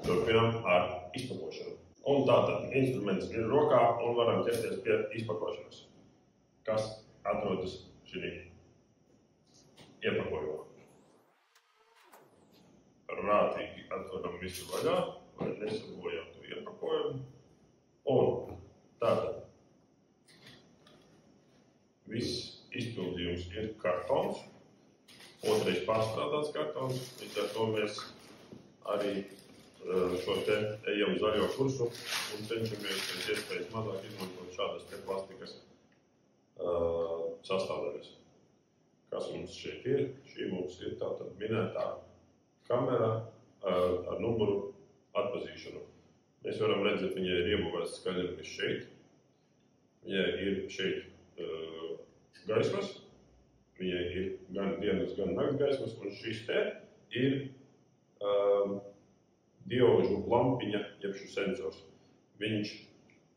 Turpinām ar izpakošanu. Un tātad instruments ir rokā un varam ķerties pie izpakošanas, kas atrodas šī iepakojumā. Rātīgi atveram visu vaļā, lai nesabojām to iepakojumu. Un tātad viss izpildījums ir kartons, otrais pārstrādāts kartons, līdz ar to mēs arī šo te ejam zaļo kursu un cenšamies pēc iespējas mazāk izmantot šādas te plastikas sastāvdaļas. Kas mums šeit ir? Šī mums ir tātad minētā kamera ar numuru atpazīšanu. Mēs varam redzēt, viņai ir iebūvēts skaļrunis šeit. Viņai ir šeit gaismas. Viņai ir gan dienas, gan nakts gaismas. Un šis te ir diožu lampiņa, jeb šis sensors. Viņš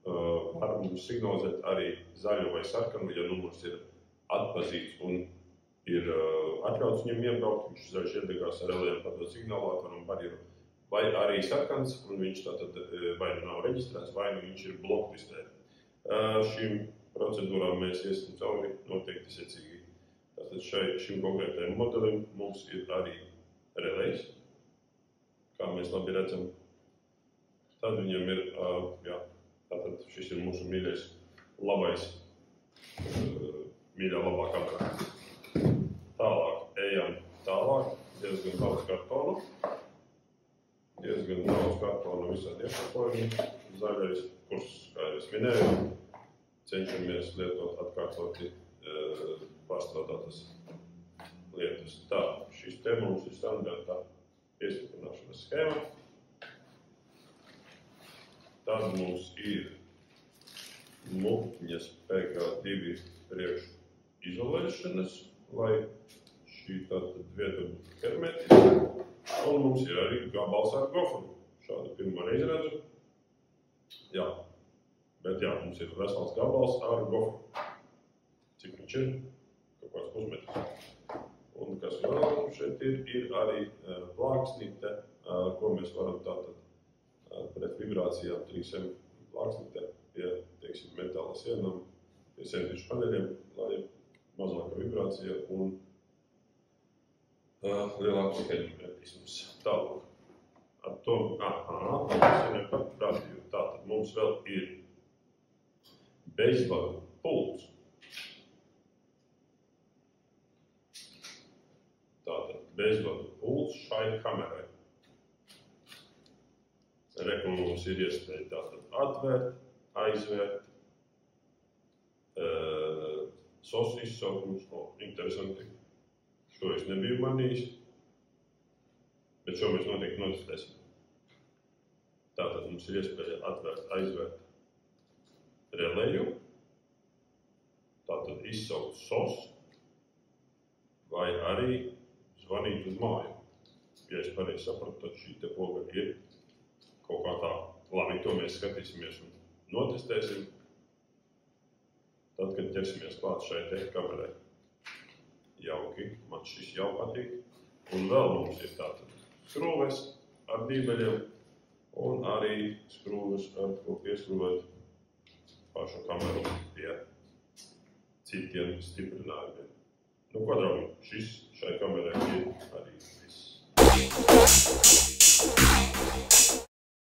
var mums signalizēt arī zaļu vai sarkanu, ja numurs ir atpazīts un ir atļauts viņam iebraukt. Viņš zaļš iedegās ar LED padot signālātoru un barjeru. Vai arī sarkans, un viņš tātad vai nu nav reģistrēts, vai nu viņš ir bloklistē. Šīm procedūrām mēs iesim cauri noteikti secīgi. Tātad šim konkrētajam modelim mums ir arī relejs, kā mēs labi redzam. Tad viņam ir, tātad šis ir mūsu mīļais labais, mīļā labā kamera. Tālāk ejam tālāk, diezgan daudz kartonu. Diezgan daudz kartonu visādi iepakojumi. Zaļais kurs, kā es minēju, cenšamies lietot atkārtoti pārstrādātas lietas. Tā, šis te mums ir standarta iestiprināšanas schēma. Tad mums ir mukņas PK2 priekš izolēšanas, lai šī tātad vieta būtu hermetiska. Un mums ir arī gabals ar gofru. Šādu pirmo reizi redzu. Jā, bet jā, mums ir vesels gabals ar gofru. Cik viņš ir? Kaut kāds pusmetrs. Un kas vēl šeit ir arī plāksnīte, ko mēs varam tātad pret vibrācijām 3M plāksnīte pie, teiksim, metāla sienām, pie sendviču paneļiem, lai mazāka vibrācija un lielāks hermetisms. Tālāk. Ar to, tātad mums vēl ir bezvadu pults. Tātad bezvadu pults šai kamerai. Reku mums ir iespēja tātad atvērt, aizvērt, SOS izsaukums, interesanti. Šo es nebiju manījis, bet šo mēs noteikti notestēsim. Tātad mums ir iespēja atvērt, aizvērt releju, tātad izsaukt SOS, vai arī zvanīt uz māju. Ja es pareizi sapratu, tad šī te poga ir kaut kā tā. Labi, to mēs skatīsimies un notestēsim, tad, kad ķersimies klāt šai te kamerai. Jauki, man šis jau patīk. Un vēl mums ir tātad skrūves ar dībeļiem un arī skrūves, ar ko pieskrūvēt pašu kameru pie citiem stiprinājumiem. Nu, ko draugi, šis šai kamerai ir arī viss.